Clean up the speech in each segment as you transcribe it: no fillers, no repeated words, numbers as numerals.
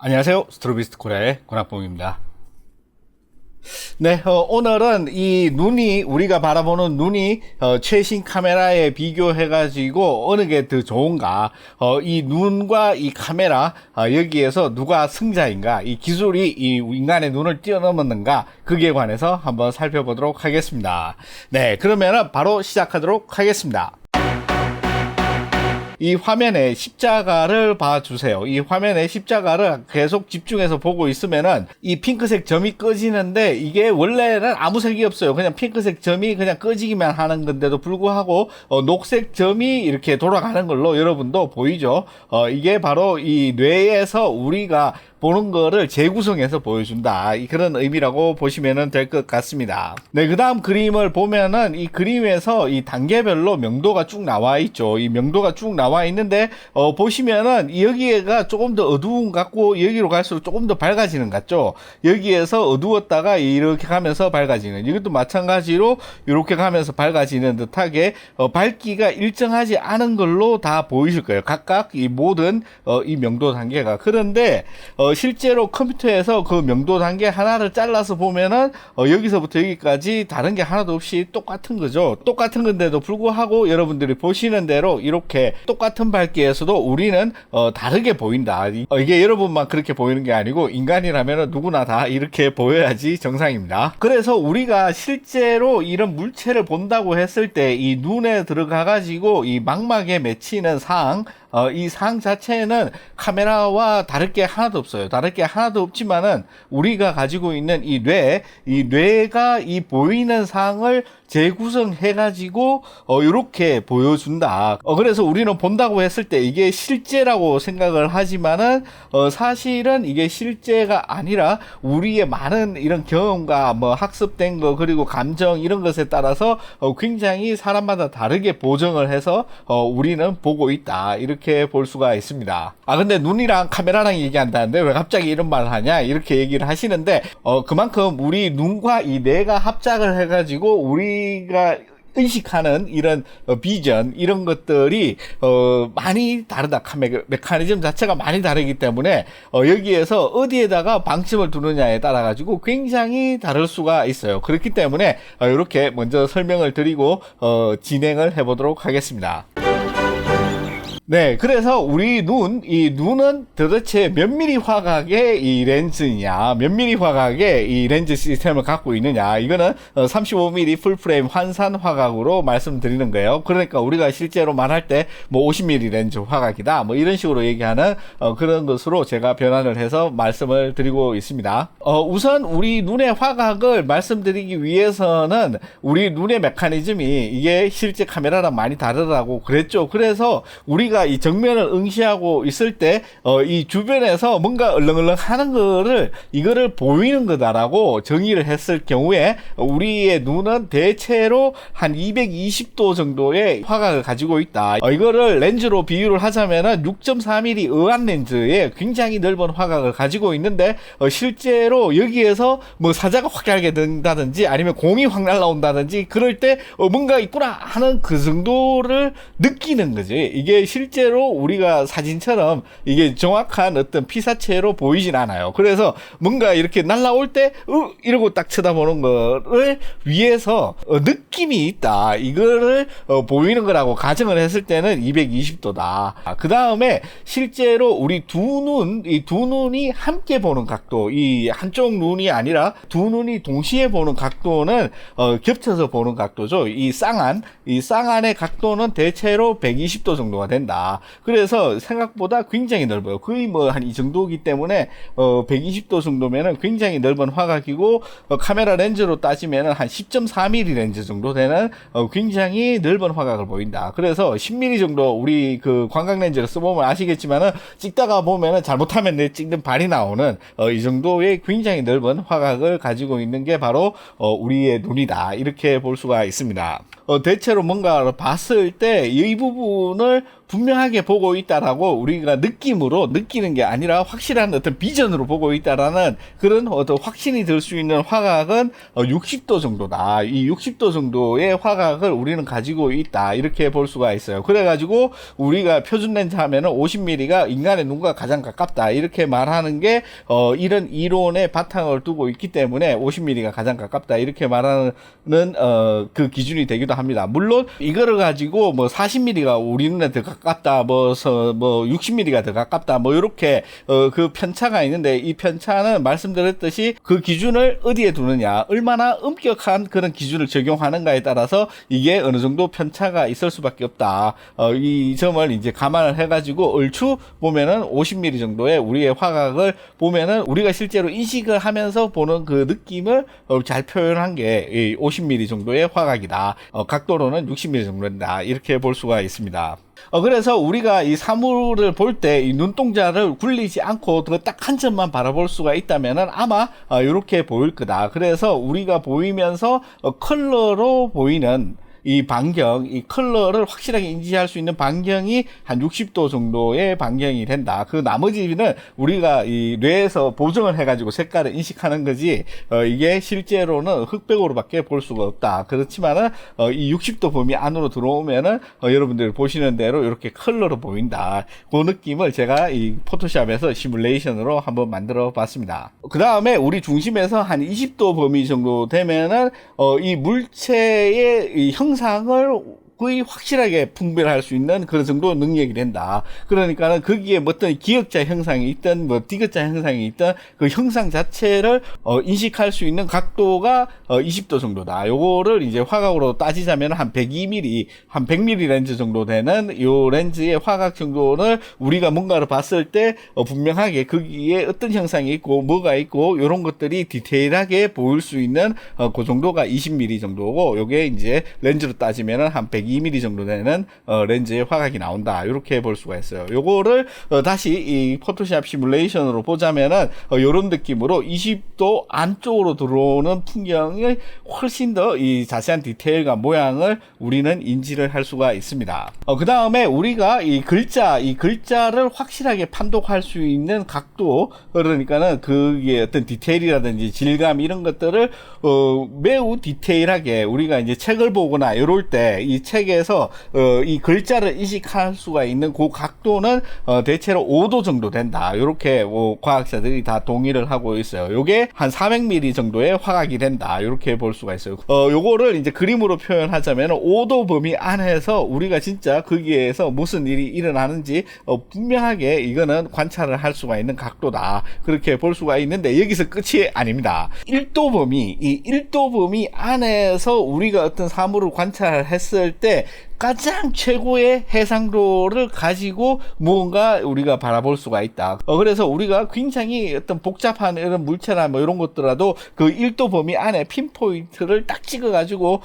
안녕하세요. 스트로비스트 코리아의 권학봉입니다. 네, 오늘은 이 눈이, 우리가 바라보는 눈이 최신 카메라에 비교해가지고 어느 게 더 좋은가, 이 눈과 이 카메라, 여기에서 누가 승자인가, 이 기술이 이 인간의 눈을 뛰어넘었는가, 그에 관해서 한번 살펴보도록 하겠습니다. 네, 그러면은 바로 시작하도록 하겠습니다. 이 화면에 십자가를 봐주세요. 이 화면에 십자가를 계속 집중해서 보고 있으면은 이 핑크색 점이 꺼지는데 이게 원래는 아무 색이 없어요. 그냥 핑크색 점이 그냥 꺼지기만 하는 건데도 불구하고 녹색 점이 이렇게 돌아가는 걸로 여러분도 보이죠. 이게 바로 이 뇌에서 우리가 보는 거를 재구성해서 보여준다, 그런 의미라고 보시면 될 것 같습니다. 네, 그 다음 그림을 보면은 이 그림에서 이 단계별로 명도가 쭉 나와 있죠. 이 명도가 쭉 나와 있는데 보시면은 여기가 조금 더 어두운 것 같고 여기로 갈수록 조금 더 밝아지는 것 같죠. 여기에서 어두웠다가 이렇게 가면서 밝아지는, 이것도 마찬가지로 이렇게 가면서 밝아지는 듯하게 밝기가 일정하지 않은 걸로 다 보이실 거예요. 각각 이 모든 이 명도 단계가. 그런데 실제로 컴퓨터에서 그 명도 단계 하나를 잘라서 보면은 여기서부터 여기까지 다른 게 하나도 없이 똑같은 거죠. 똑같은 건데도 불구하고 여러분들이 보시는 대로 이렇게 똑같은 밝기에서도 우리는 다르게 보인다. 이게 여러분만 그렇게 보이는 게 아니고 인간이라면 누구나 다 이렇게 보여야지 정상입니다. 그래서 우리가 실제로 이런 물체를 본다고 했을 때 이 눈에 들어가 가지고 이 망막에 맺히는 상, 이 상 자체는 카메라와 다를 게 하나도 없어요. 다를 게 하나도 없지만은 우리가 가지고 있는 이 뇌가 이 보이는 상을 재구성해가지고 이렇게 보여준다. 그래서 우리는 본다고 했을 때 이게 실제라고 생각을 하지만은 사실은 이게 실제가 아니라 우리의 많은 이런 경험과 뭐 학습된 거, 그리고 감정, 이런 것에 따라서 굉장히 사람마다 다르게 보정을 해서 우리는 보고 있다, 이렇게 볼 수가 있습니다. 근데 눈이랑 카메라랑 얘기한다는데 왜 갑자기 이런 말을 하냐, 이렇게 얘기를 하시는데 그만큼 우리 눈과 이 뇌가 합작을 해가지고 우리가 의식하는 이런 비전, 이런 것들이 많이 다르다. 메커니즘 자체가 많이 다르기 때문에 여기에서 어디에다가 방침을 두느냐에 따라 가지고 굉장히 다를 수가 있어요. 그렇기 때문에 이렇게 먼저 설명을 드리고 진행을 해보도록 하겠습니다. 네, 그래서 우리 이 눈은 도대체 몇 미리 화각의 이 렌즈냐, 몇 미리 화각의 이 렌즈 시스템을 갖고 있느냐, 이거는 35mm 풀프레임 환산 화각으로 말씀드리는 거예요. 그러니까 우리가 실제로 말할 때 뭐 50mm 렌즈 화각이다, 뭐 이런 식으로 얘기하는 그런 것으로 제가 변환을 해서 말씀을 드리고 있습니다. 우선 우리 눈의 화각을 말씀드리기 위해서는 우리 눈의 메커니즘이 이게 실제 카메라랑 많이 다르다고 그랬죠. 그래서 우리가 이 정면을 응시하고 있을 때 이 주변에서 뭔가 얼렁얼렁 하는 거를, 이거를 보이는 거다라고 정의를 했을 경우에 우리의 눈은 대체로 한 220도 정도의 화각을 가지고 있다. 이거를 렌즈로 비유를 하자면은 6.4mm 의안 렌즈에 굉장히 넓은 화각을 가지고 있는데 실제로 여기에서 뭐 사자가 확 날게 된다든지 아니면 공이 확 날라온다든지 그럴 때 뭔가 있구나 하는 그 정도를 느끼는 거지. 이게 실제로 우리가 사진처럼 이게 정확한 어떤 피사체로 보이진 않아요. 그래서 뭔가 이렇게 날라올 때 이러고 딱 쳐다보는 거를 위해서 느낌이 있다, 이거를 보이는 거라고 가정을 했을 때는 220도다. 그 다음에 실제로 우리 이 두 눈이 함께 보는 각도, 이 한쪽 눈이 아니라 두 눈이 동시에 보는 각도는 겹쳐서 보는 각도죠. 이 쌍안의 각도는 대체로 120도 정도가 된다. 그래서 생각보다 굉장히 넓어요. 거의 뭐 한 이 정도이기 때문에 120도 정도면은 굉장히 넓은 화각이고 카메라 렌즈로 따지면은 한 10.4mm 렌즈 정도 되는 굉장히 넓은 화각을 보인다. 그래서 10mm 정도 우리 그 광각 렌즈를 써보면 아시겠지만은 찍다가 보면은 잘못하면 내 찍는 발이 나오는 이 정도의 굉장히 넓은 화각을 가지고 있는 게 바로 우리의 눈이다, 이렇게 볼 수가 있습니다. 대체로 뭔가를 봤을 때 이 부분을 분명하게 보고 있다라고 우리가 느끼는 게 아니라 확실한 어떤 비전으로 보고 있다라는 그런 어떤 확신이 들 수 있는 화각은 60도 정도다. 이 60도 정도의 화각을 우리는 가지고 있다. 이렇게 볼 수가 있어요. 그래가지고 우리가 표준 렌즈 하면은 50mm가 인간의 눈과 가장 가깝다. 이렇게 말하는 게 이런 이론의 바탕을 두고 있기 때문에 50mm가 가장 가깝다. 이렇게 말하는 그 기준이 되기도 합니다. 물론 이거를 가지고 뭐 40mm가 우리 눈에 더 가깝다, 뭐 60mm가 더 가깝다, 뭐 이렇게 그 편차가 있는데 이 편차는 말씀드렸듯이 그 기준을 어디에 두느냐, 얼마나 엄격한 그런 기준을 적용하는가에 따라서 이게 어느 정도 편차가 있을 수밖에 없다. 이 점을 이제 감안을 해가지고 얼추 보면은 50mm 정도의 우리의 화각을 보면은 우리가 실제로 인식을 하면서 보는 그 느낌을 잘 표현한 게 50mm 정도의 화각이다. 각도로는 60mm 정도 된다. 이렇게 볼 수가 있습니다. 그래서 우리가 이 사물을 볼 때 이 눈동자를 굴리지 않고 딱 한 점만 바라볼 수가 있다면은 아마 이렇게 보일 거다. 그래서 우리가 보이면서 컬러로 보이는 이 반경, 이 컬러를 확실하게 인지할 수 있는 반경이 한 60도 정도의 반경이 된다. 그 나머지는 우리가 이 뇌에서 보정을 해가지고 색깔을 인식하는 거지, 이게 실제로는 흑백으로밖에 볼 수가 없다. 그렇지만은, 이 60도 범위 안으로 들어오면은, 여러분들이 보시는 대로 이렇게 컬러로 보인다. 그 느낌을 제가 이 포토샵에서 시뮬레이션으로 한번 만들어 봤습니다. 그 다음에 우리 중심에서 한 20도 범위 정도 되면은, 이 물체의 이 형상을 거의 확실하게 분별할 수 있는 그런 정도 능력이 된다. 그러니까는 거기에 어떤 기역자 형상이 있든 뭐 디귿자 형상이 있든 그 형상 자체를 인식할 수 있는 각도가 20도 정도다. 요거를 이제 화각으로 따지자면 한 102mm, 한 100mm 렌즈 정도 되는 요 렌즈의 화각 정도를 우리가 뭔가를 봤을 때 분명하게 거기에 어떤 형상이 있고 뭐가 있고 요런 것들이 디테일하게 보일 수 있는 그 정도가 20mm 정도고, 요게 이제 렌즈로 따지면은 한 102mm 정도 되는 렌즈의 화각이 나온다. 이렇게 볼 수가 있어요. 요거를 다시 이 포토샵 시뮬레이션으로 보자면은 요런 느낌으로 20도 안쪽으로 들어오는 풍경이 훨씬 더 이 자세한 디테일과 모양을 우리는 인지를 할 수가 있습니다. 그 다음에 우리가 이 글자를 확실하게 판독할 수 있는 각도, 그러니까는 그게 어떤 디테일이라든지 질감 이런 것들을 매우 디테일하게 우리가 이제 책을 보거나 이럴 때 이 책에서 이 글자를 인식할 수가 있는 그 각도는 대체로 5도 정도 된다. 이렇게 과학자들이 다 동의를 하고 있어요. 요게 한 400mm 정도의 화각이 된다. 이렇게 볼 수가 있어요. 요거를 이제 그림으로 표현하자면 5도 범위 안에서 우리가 진짜 거기에서 무슨 일이 일어나는지 분명하게 이거는 관찰을 할 수가 있는 각도다. 그렇게 볼 수가 있는데 여기서 끝이 아닙니다. 1도 범위 안에서 우리가 어떤 사물을 관찰했을 때 가장 최고의 해상도를 가지고 무언가 우리가 바라볼 수가 있다. 그래서 우리가 굉장히 어떤 복잡한 이런 물체나 뭐 이런 것들라도 그 1도 범위 안에 핀포인트를 딱 찍어가지고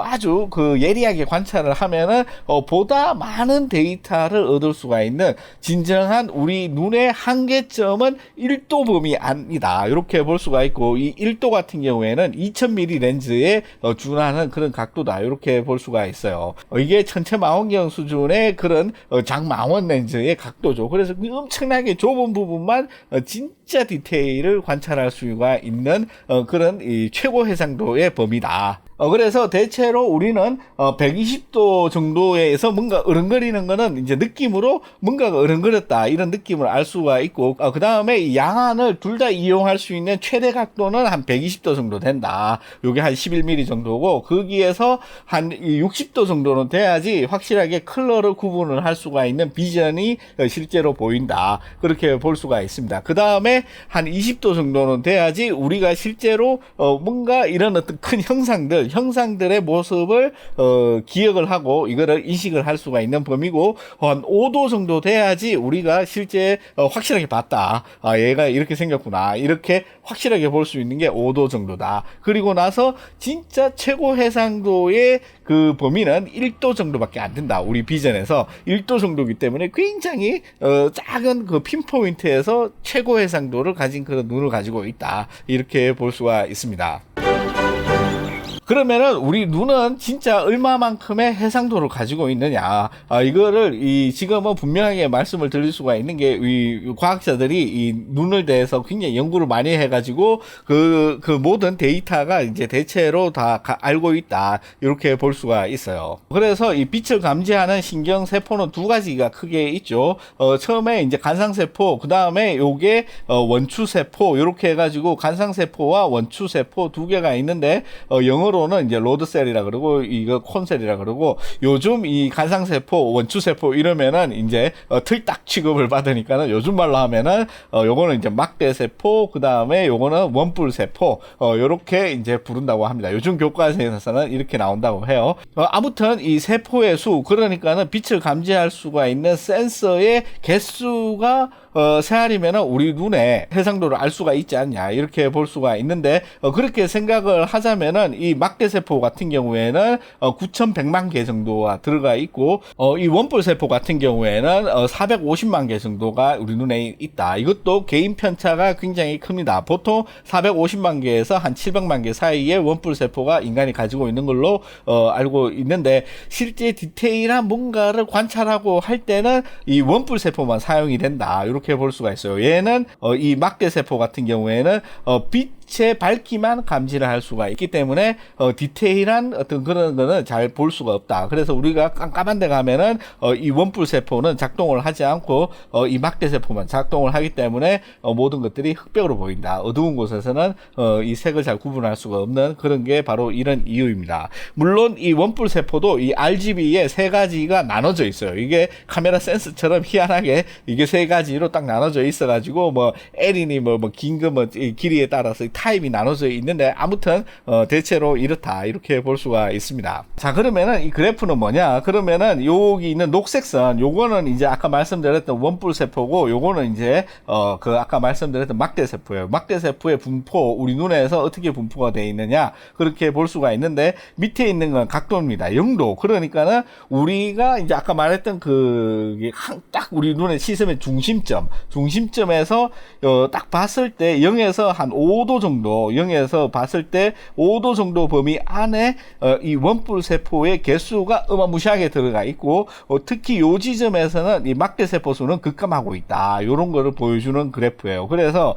아주 그 예리하게 관찰을 하면은 보다 많은 데이터를 얻을 수가 있는 진정한 우리 눈의 한계점은 1도 범위 안이다. 이렇게 볼 수가 있고, 이 1도 같은 경우에는 2000mm 렌즈에 준하는 그런 각도다. 이렇게 볼 수가 있어요. 이게 천체망원경 수준의 그런 장망원 렌즈의 각도죠. 그래서 엄청나게 좁은 부분만 진짜 디테일을 관찰할 수가 있는 그런 이 최고 해상도의 범위다. 그래서 대체로 우리는 120도 정도에서 뭔가 어른거리는 거는 이제 느낌으로 뭔가가 어른거렸다 이런 느낌을 알 수가 있고, 그 다음에 양안을 둘 다 이용할 수 있는 최대 각도는 한 120도 정도 된다. 요게 한 11mm 정도고, 거기에서 한 60도 정도는 돼야지 확실하게 컬러를 구분을 할 수가 있는 비전이 실제로 보인다. 그렇게 볼 수가 있습니다. 그 다음에 한 20도 정도는 돼야지 우리가 실제로 뭔가 이런 어떤 큰 형상들의 모습을 기억을 하고 이거를 인식을 할 수가 있는 범위고, 한 5도 정도 돼야지 우리가 실제 확실하게 봤다. 얘가 이렇게 생겼구나. 이렇게 확실하게 볼 수 있는 게 5도 정도다. 그리고 나서 진짜 최고 해상도의 그 범위는 1도 정도밖에 안 된다. 우리 비전에서 1도 정도이기 때문에 굉장히 작은 그 핀포인트에서 최고 해상도를 가진 그런 눈을 가지고 있다. 이렇게 볼 수가 있습니다. 그러면은 우리 눈은 진짜 얼마만큼의 해상도를 가지고 있느냐, 이거를 지금은 분명하게 말씀을 드릴 수가 있는 게, 이 과학자들이 이 눈을 대해서 굉장히 연구를 많이 해가지고 그 모든 데이터가 이제 대체로 다 알고 있다, 이렇게 볼 수가 있어요. 그래서 이 빛을 감지하는 신경 세포는 두 가지가 크게 있죠. 처음에 이제 간상세포, 그 다음에 요게 원추세포, 이렇게 해가지고 간상세포와 원추세포 두 개가 있는데, 영어로는 이제 로드셀이라 그러고 이거 콘셀이라 그러고, 요즘 이 간상세포, 원추세포 이러면은 이제 틀딱 취급을 받으니까는 요즘 말로 하면은 요거는 이제 막대세포, 그 다음에 요거는 원뿔세포, 요렇게 이제 부른다고 합니다. 요즘 교과서에서는 이렇게 나온다고 해요. 아무튼 이 세포의 수, 그러니까는 빛을 감지할 수가 있는 센서의 개수가 세 알이면은 우리 눈에 해상도를 알 수가 있지 않냐, 이렇게 볼 수가 있는데, 그렇게 생각을 하자면은 이 막대세포 같은 경우에는 9,100만 개 정도가 들어가 있고, 이 원뿔세포 같은 경우에는 450만 개 정도가 우리 눈에 있다. 이것도 개인 편차가 굉장히 큽니다. 보통 450만 개에서 한 700만 개 사이의 원뿔세포가 인간이 가지고 있는 걸로 알고 있는데, 실제 디테일한 뭔가를 관찰하고 할 때는 이 원뿔세포만 사용이 된다, 이렇게 볼 수가 있어요. 얘는 이 막대세포 같은 경우에는 빛의 밝기만 감지를 할 수가 있기 때문에 디테일한 어떤 그런 거는 잘 볼 수가 없다. 그래서 우리가 깜깜한 데 가면은 이 원뿔세포는 작동을 하지 않고 이 막대세포만 작동을 하기 때문에 모든 것들이 흑백으로 보인다. 어두운 곳에서는 이 색을 잘 구분할 수가 없는 그런 게 바로 이런 이유입니다. 물론 이 원뿔세포도 이 RGB에 세 가지가 나눠져 있어요. 이게 카메라 센서처럼 희한하게 이게 세 가지로 딱 나눠져 있어가지고 뭐 L이니 뭐 긴 거 뭐 길이에 따라서 타입이 나눠져 있는데, 아무튼 대체로 이렇다, 이렇게 볼 수가 있습니다. 자, 그러면은 이 그래프는 뭐냐? 그러면은 여기 있는 녹색 선, 요거는 이제 아까 말씀드렸던 원뿔세포고, 요거는 이제 그 아까 말씀드렸던 막대세포예요. 막대세포의 분포, 우리 눈에서 어떻게 분포가 되어 있느냐, 그렇게 볼 수가 있는데, 밑에 있는 건 각도입니다. 0도. 그러니까는 우리가 이제 아까 말했던 딱 우리 눈의 시선의 중심점에서 딱 봤을 때 0에서 한 5도 정도, 0에서 봤을 때 5도 정도 범위 안에 이 원뿔세포의 개수가 어마무시하게 들어가 있고, 특히 요 지점에서는 이 막대세포 수는 급감하고 있다, 요런 거를 보여주는 그래프예요. 그래서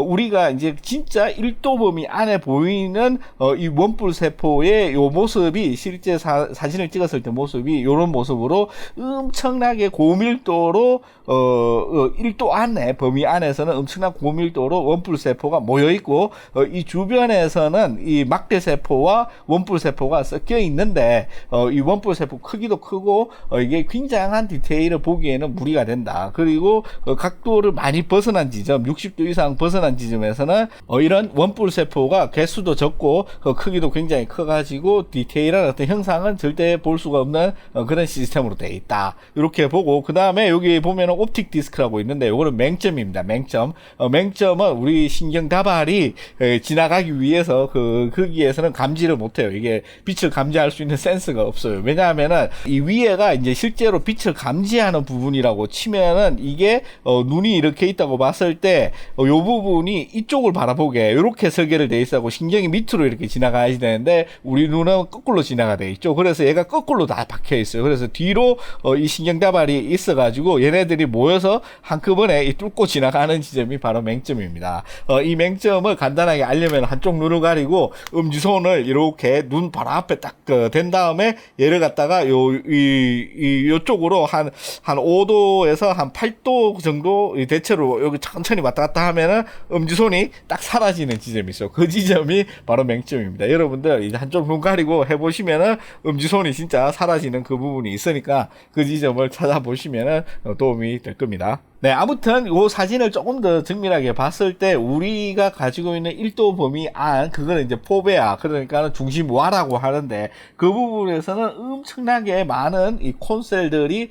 우리가 이제 진짜 1도 범위 안에 보이는 이 원뿔세포의 요 모습이 실제 사진을 찍었을 때 모습이 요런 모습으로 엄청나게 고밀도로 1도 안에 범위 안에서는 엄청난 고밀도로 원뿔세포가 모여있고, 이 주변에서는 이 막대세포와 원뿔세포가 섞여 있는데, 이 원뿔세포 크기도 크고 이게 굉장한 디테일을 보기에는 무리가 된다. 그리고 각도를 많이 벗어난 지점, 60도 이상 벗어난 지점에서는 이런 원뿔세포가 개수도 적고 크기도 굉장히 커가지고 디테일한 어떤 형상은 절대 볼 수가 없는 그런 시스템으로 되어 있다, 이렇게 보고, 그 다음에 여기 보면은 옵틱 디스크라고 있는데, 요거는 맹점입니다. 맹점은 우리 신경 다발이 지나가기 위해서 거기에서는 감지를 못해요. 이게 빛을 감지할 수 있는 센스가 없어요. 왜냐하면은 이 위에가 이제 실제로 빛을 감지하는 부분이라고 치면은, 이게 눈이 이렇게 있다고 봤을 때 요 부분이 이쪽을 바라보게 이렇게 설계를 돼 있어고 신경이 밑으로 이렇게 지나가야 되는데, 우리 눈은 거꾸로 지나가 돼 있죠. 그래서 얘가 거꾸로 다 박혀 있어요. 그래서 뒤로 이 신경 다발이 있어가지고 얘네들이 모여서 한꺼번에 뚫고 지나가는 지점이 바로 맹점입니다. 이 맹점을 간단하게 알려면 한쪽 눈을 가리고 엄지손을 이렇게 눈 바로 앞에 딱 댄 다음에 얘를 갖다가 요쪽으로 한 5도에서 한 8도 정도 대체로 여기 천천히 왔다 갔다 하면은 엄지손이 딱 사라지는 지점이 있어요. 그 지점이 바로 맹점입니다. 여러분들 이제 한쪽 눈 가리고 해보시면은 엄지손이 진짜 사라지는 그 부분이 있으니까 그 지점을 찾아보시면은 도움이 될 겁니다. 네, 아무튼 이 사진을 조금 더 정밀하게 봤을 때 우리가 가지고 있는 1도 범위 안, 그거는 이제 포베아, 그러니까 중심와라고 하는데, 그 부분에서는 엄청나게 많은 이 콘셀들이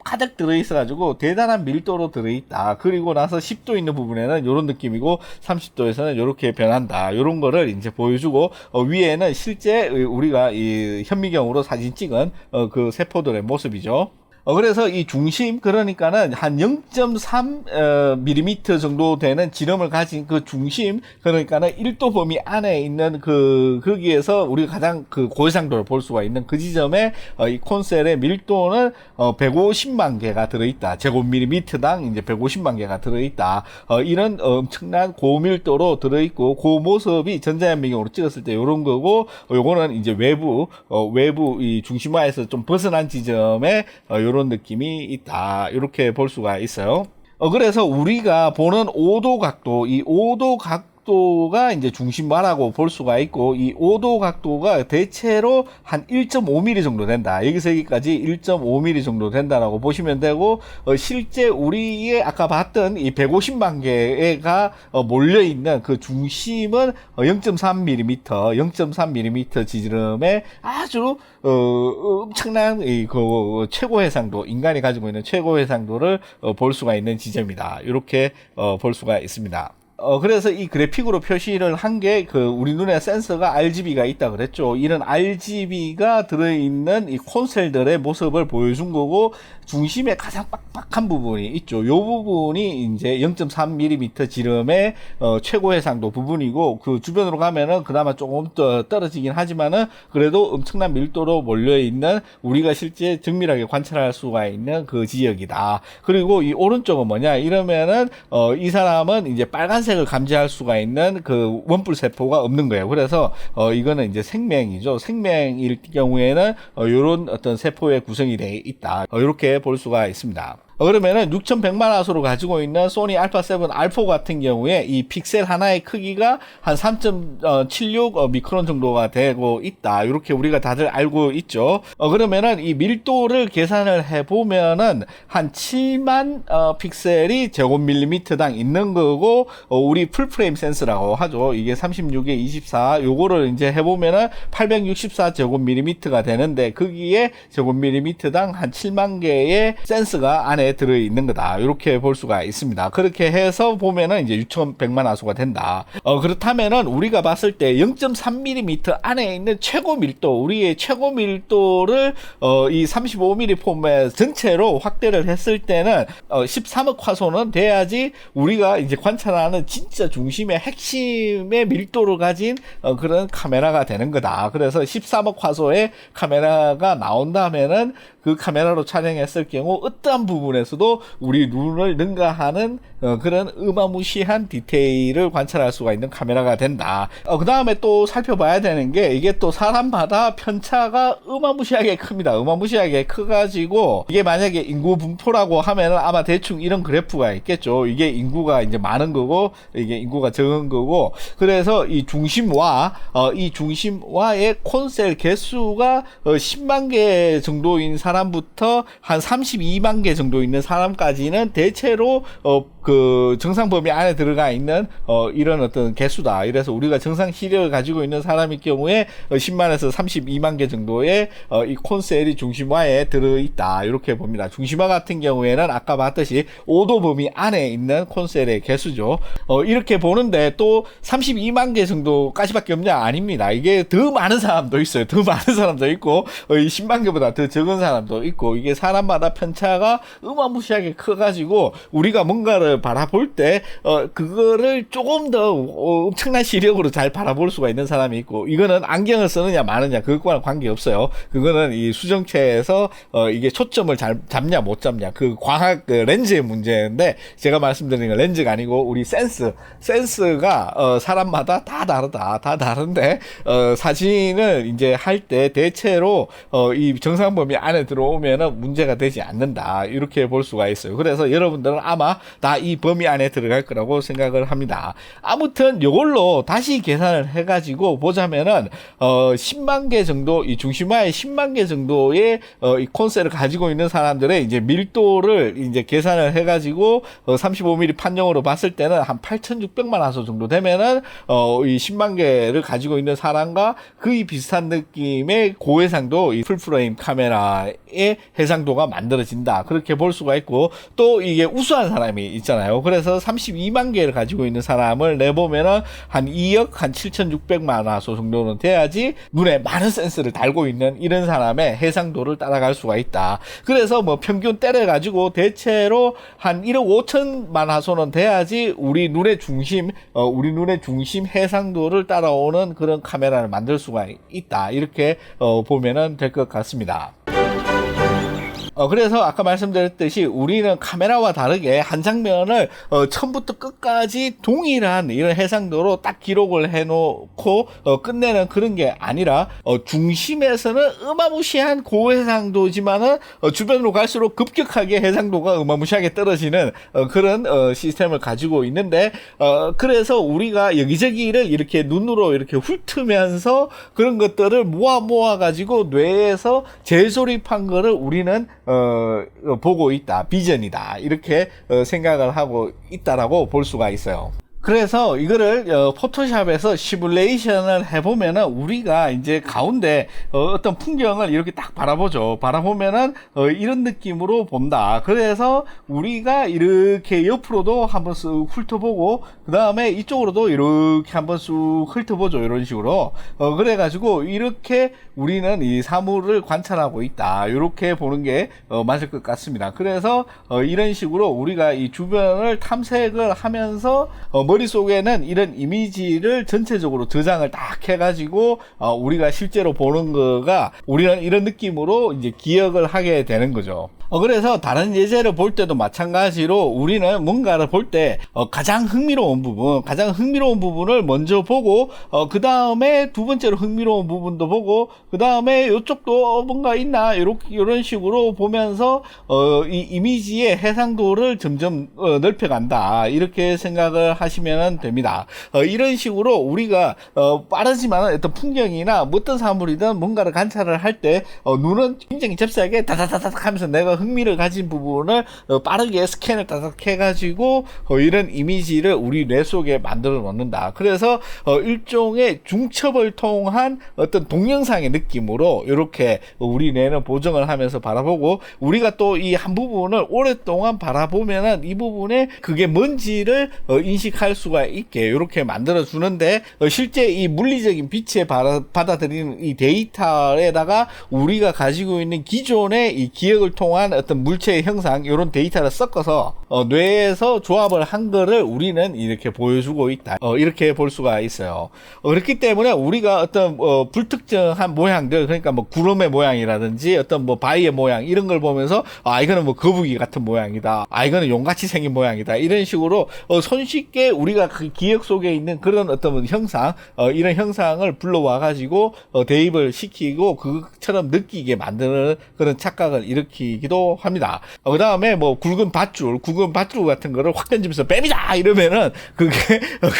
가득 들어있어가지고 대단한 밀도로 들어있다. 그리고 나서 10도 있는 부분에는 이런 느낌이고 30도에서는 이렇게 변한다. 이런 거를 이제 보여주고, 위에는 실제 우리가 이 현미경으로 사진 찍은 그 세포들의 모습이죠. 그래서 이 중심, 그러니까는 한 0.3mm 정도 되는 지름을 가진 그 중심, 그러니까는 1도 범위 안에 있는 거기에서 우리가 가장 그 고해상도를 볼 수가 있는 그 지점에 이 콘셀의 밀도는 150만 개가 들어있다. 제곱밀리미터당 이제 150만 개가 들어있다. 이런 엄청난 고밀도로 들어있고, 그 모습이 전자현미경으로 찍었을 때 이런 거고, 요거는 이제 외부 이 중심화에서 좀 벗어난 지점에 이런 느낌이 있다. 이렇게 볼 수가 있어요. 그래서 우리가 보는 5도 각도, 이 5도 각도가 이제 중심화라고 볼 수가 있고, 이 5도 각도가 대체로 한 1.5mm 정도 된다. 여기서 여기까지 1.5mm 정도 된다라고 보시면 되고, 실제 우리의 아까 봤던 이 150만 개가 몰려있는 그 중심은 0.3mm 지름의 아주 엄청난 그 최고 해상도, 인간이 가지고 있는 최고 해상도를 볼 수가 있는 지점이다. 이렇게 볼 수가 있습니다. 그래서 이 그래픽으로 표시를 한 게 우리 눈에 센서가 RGB가 있다 그랬죠. 이런 RGB가 들어있는 이 콘셀들의 모습을 보여준 거고, 중심에 가장 빡빡한 부분이 있죠. 요 부분이 이제 0.3mm 지름의 최고 해상도 부분이고, 그 주변으로 가면은 그나마 조금 더 떨어지긴 하지만은 그래도 엄청난 밀도로 몰려있는, 우리가 실제 정밀하게 관찰할 수가 있는 그 지역이다. 그리고 이 오른쪽은 뭐냐 이러면은 이 사람은 이제 빨간색을 감지할 수가 있는 그 원뿔 세포가 없는 거예요. 그래서 이거는 이제 생명이죠. 생명일 경우에는 요런 어떤 세포의 구성이 되어 있다. 이렇게 볼 수가 있습니다. 그러면은 6100만 화소로 가지고 있는 소니 알파7 R4 같은 경우에 이 픽셀 하나의 크기가 한 3.76 미크론 정도가 되고 있다. 이렇게 우리가 다들 알고 있죠. 그러면은 이 밀도를 계산을 해보면은 한 7만 픽셀이 제곱밀리미터당 있는 거고, 우리 풀프레임 센스라고 하죠. 이게 36에 24, 요거를 이제 해보면은 864 제곱밀리미터가 되는데, 거기에 제곱밀리미터당 한 7만 개의 센스가 안에 들어있는 거다. 이렇게 볼 수가 있습니다. 그렇게 해서 보면은 이제 6100만 화소가 된다. 그렇다면은 우리가 봤을 때 0.3mm 안에 있는 최고 밀도, 우리의 최고 밀도를 이 35mm 포맷 전체로 확대를 했을 때는 13억 화소는 돼야지 우리가 이제 관찰하는 진짜 중심의 핵심의 밀도를 가진 그런 카메라가 되는 거다. 그래서 13억 화소의 카메라가 나온다면은 그 카메라로 촬영했을 경우 어떠한 부분에서도 우리 눈을 능가하는 그런 어마무시한 디테일을 관찰할 수가 있는 카메라가 된다. 그 다음에 또 살펴봐야 되는 게, 이게 또 사람마다 편차가 어마무시하게 큽니다. 어마무시하게 커가지고, 이게 만약에 인구 분포라고 하면은 아마 대충 이런 그래프가 있겠죠. 이게 인구가 이제 많은 거고, 이게 인구가 적은 거고, 그래서 이 중심화의 콘셀 개수가 10만 개 정도인 사람부터 한 32만 개 정도 있는 사람까지는 대체로 그 정상 범위 안에 들어가 있는 이런 어떤 개수다. 이래서 우리가 정상 시력을 가지고 있는 사람일 경우에 10만에서 32만 개 정도의 이 콘셀이 중심화에 들어있다. 이렇게 봅니다. 중심화 같은 경우에는 아까 봤듯이 5도 범위 안에 있는 콘셀의 개수죠. 이렇게 보는데 또 32만 개 정도까지밖에 없냐? 아닙니다. 이게 더 많은 사람도 있어요. 더 많은 사람도 있고 10만 개보다 더 적은 사람도 있고, 이게 사람마다 편차가 어마무시하게 커가지고 우리가 뭔가를 바라볼 때 그거를 조금 더 엄청난 시력으로 잘 바라볼 수가 있는 사람이 있고, 이거는 안경을 쓰느냐 마느냐 그것과는 관계없어요. 그거는 이 수정체에서 이게 초점을 잘 잡냐 못 잡냐, 그 광학 렌즈의 문제인데, 제가 말씀드리는 건 렌즈가 아니고 우리 센스가 사람마다 다 다르다. 다 다른데 사진을 이제 할 때 대체로 이 정상 범위 안에 들어오면은 문제가 되지 않는다. 이렇게 볼 수가 있어요. 그래서 여러분들은 아마 다 이 범위 안에 들어갈 거라고 생각을 합니다. 아무튼 이걸로 다시 계산을 해가지고 보자면은 10만 개 정도, 이 중심화에 10만 개 정도의 이 콘셀을 가지고 있는 사람들의 이제 밀도를 이제 계산을 해가지고 35mm 판정으로 봤을 때는 한 8,600만 화소 정도 되면은 이 10만 개를 가지고 있는 사람과 거의 비슷한 느낌의 고해상도 이 풀프레임 카메라의 해상도가 만들어진다. 그렇게 볼 수가 있고, 또 이게 우수한 사람이 있잖아요. 없잖아요. 그래서 32만 개를 가지고 있는 사람을 내보면은 한 2억 한 7,600만 화소 정도는 돼야지 눈에 많은 센서를 달고 있는 이런 사람의 해상도를 따라갈 수가 있다. 그래서 뭐 평균 때려가지고 대체로 한 1억 5천만 화소는 돼야지 우리 눈의 중심 해상도를 따라오는 그런 카메라를 만들 수가 있다. 이렇게 보면은 될 것 같습니다. 그래서 아까 말씀드렸듯이 우리는 카메라와 다르게 한 장면을 처음부터 끝까지 동일한 이런 해상도로 딱 기록을 해놓고 끝내는 그런 게 아니라 중심에서는 어마무시한 고해상도지만은 주변으로 갈수록 급격하게 해상도가 어마무시하게 떨어지는 그런 시스템을 가지고 있는데 그래서 우리가 여기저기를 이렇게 눈으로 이렇게 훑으면서 그런 것들을 모아 가지고 뇌에서 재조립한 거를 우리는 보고 있다, 비전이다, 이렇게 생각을 하고 있다라고 볼 수가 있어요. 그래서 이거를 포토샵에서 시뮬레이션을 해보면은 우리가 이제 가운데 어떤 풍경을 이렇게 딱 바라보죠. 바라보면은 이런 느낌으로 본다. 그래서 우리가 이렇게 옆으로도 한번 쓱 훑어보고 그 다음에 이쪽으로도 이렇게 한번 쑥 훑어보죠. 이런 식으로 그래가지고 이렇게 우리는 이 사물을 관찰하고 있다. 이렇게 보는 게 맞을 것 같습니다. 그래서 이런 식으로 우리가 이 주변을 탐색을 하면서 머릿속에는 이런 이미지를 전체적으로 저장을 딱 해가지고 우리가 실제로 보는 거가 우리는 이런 느낌으로 이제 기억을 하게 되는 거죠. 그래서 다른 예제를 볼 때도 마찬가지로 우리는 뭔가를 볼 때 가장 흥미로운 부분을 먼저 보고 그 다음에 두 번째로 흥미로운 부분도 보고 그 다음에 이쪽도 뭔가 있나 이런 식으로 보면서 이 이미지의 해상도를 점점 넓혀간다, 이렇게 생각을 하시면 됩니다. 이런 식으로 우리가 빠르지만 어떤 풍경이나 어떤 사물이든 뭔가를 관찰을 할 때 눈은 굉장히 잽싸게 다다다닥 하면서 내가 흥미를 가진 부분을 빠르게 스캔을 따닥 해가지고 이런 이미지를 우리 뇌 속에 만들어 놓는다. 그래서 일종의 중첩을 통한 어떤 동영상의 느낌으로 이렇게 우리 뇌는 보정을 하면서 바라보고 우리가 또 이 한 부분을 오랫동안 바라보면은 이 부분에 그게 뭔지를 인식할 수가 있게 이렇게 만들어 주는데 실제 이 물리적인 빛에 받아들이는 이 데이터에다가 우리가 가지고 있는 기존의 이 기억을 통한 어떤 물체의 형상, 이런 데이터를 섞어서 뇌에서 조합을 한 거를 우리는 이렇게 보여주고 있다, 이렇게 볼 수가 있어요. 그렇기 때문에 우리가 어떤 불특정한 모양들, 그러니까 뭐 구름의 모양이라든지 어떤 뭐 바위의 모양 이런 걸 보면서 이거는 뭐 거북이 같은 모양이다, 이거는 용같이 생긴 모양이다, 이런 식으로 손쉽게 우리가 그 기억 속에 있는 그런 어떤 형상, 이런 형상을 불러와 가지고 대입을 시키고 그것처럼 느끼게 만드는 그런 착각을 일으키기도 합니다. 그 다음에 뭐 굵은 밧줄 같은 거를 확 던지면서 뱀이다 이러면은 그게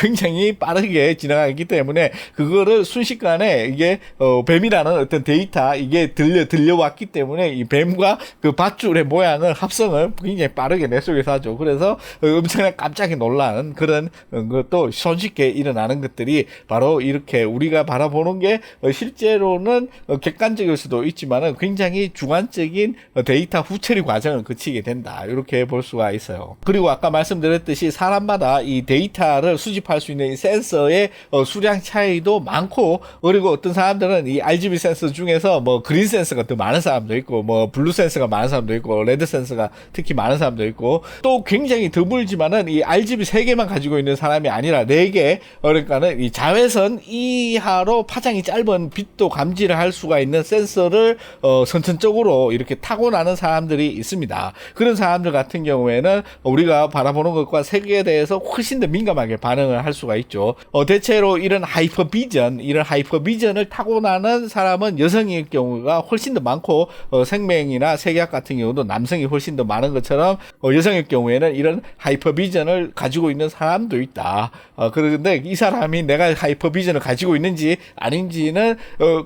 굉장히 빠르게 지나가기 때문에 그거를 순식간에 이게 뱀이라는 어떤 데이터, 이게 들려왔기 때문에 이 뱀과 그 밧줄의 모양을 합성을 굉장히 빠르게 뇌 속에서 하죠. 그래서 엄청나게 깜짝이 놀라는 그런 것도 손쉽게 일어나는 것들이 바로 이렇게 우리가 바라보는 게 실제로는 객관적일 수도 있지만은 굉장히 주관적인 데이터 후처리 과정을 거치게 된다, 이렇게 볼 수가 있어요. 그리고 아까 말씀드렸듯이 사람마다 이 데이터를 수집할 수 있는 이 센서의 수량 차이도 많고, 그리고 어떤 사람들은 이 RGB 센서 중에서 뭐 그린 센서가 더 많은 사람도 있고 뭐 블루 센서가 많은 사람도 있고 레드 센서가 특히 많은 사람도 있고, 또 굉장히 드물지만은 이 RGB 3개만 가지고 있는 사람이 아니라 4개, 그러니까는 이 자외선 이하로 파장이 짧은 빛도 감지를 할 수가 있는 센서를 선천적으로 이렇게 타고나는 사람들이 있습니다. 그런 사람들 같은 경우에는 우리가 바라보는 것과 색에 대해서 훨씬 더 민감하게 반응을 할 수가 있죠. 대체로 이런 하이퍼비전을 타고나는 사람은 여성일 경우가 훨씬 더 많고, 생명이나 색약 같은 경우도 남성이 훨씬 더 많은 것처럼 여성일 경우에는 이런 하이퍼비전을 가지고 있는 사람도 있다. 그런데 이 사람이 내가 하이퍼비전을 가지고 있는지 아닌지는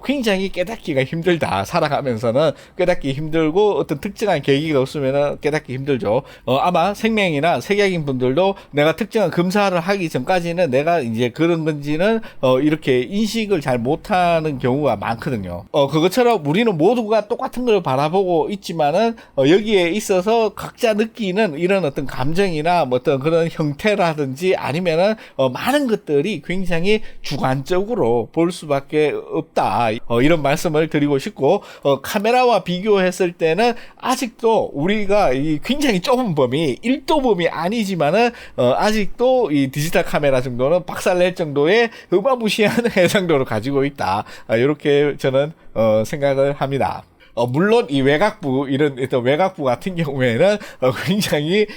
굉장히 깨닫기가 힘들다. 살아가면서는 깨닫기 힘들고 어떤 특정 특정한 계기가 없으면 깨닫기 힘들죠. 아마 생명이나 색약인 분들도 내가 특정한 검사를 하기 전까지는 내가 이제 그런 건지는 이렇게 인식을 잘 못하는 경우가 많거든요. 그것처럼 우리는 모두가 똑같은 걸 바라보고 있지만은 여기에 있어서 각자 느끼는 이런 어떤 감정이나 뭐 어떤 그런 형태라든지 아니면은 많은 것들이 굉장히 주관적으로 볼 수밖에 없다. 이런 말씀을 드리고 싶고, 카메라와 비교했을 때는 아직도 우리가 이 굉장히 좁은 범위, 1도 범위 아니지만은 아직도 이 디지털 카메라 정도는 박살낼 정도의 어마무시한 해상도를 가지고 있다. 이렇게 저는 생각을 합니다. 물론 이 외곽부 이런 외곽부 같은 경우에는 굉장히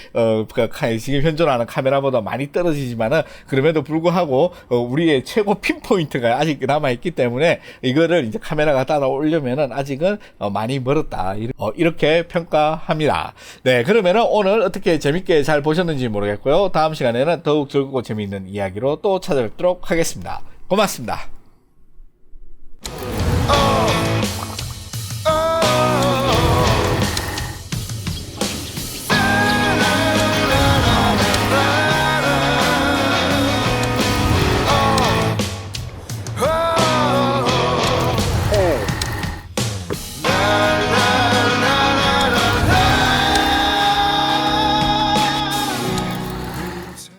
지금 현존하는 카메라보다 많이 떨어지지만은 그럼에도 불구하고 우리의 최고 핀포인트가 아직 남아있기 때문에 이거를 이제 카메라가 따라오려면은 아직은 많이 멀었다, 이렇게 평가합니다. 네, 그러면은 오늘 어떻게 재밌게 잘 보셨는지 모르겠고요. 다음 시간에는 더욱 즐겁고 재미있는 이야기로 또 찾아뵙도록 하겠습니다. 고맙습니다.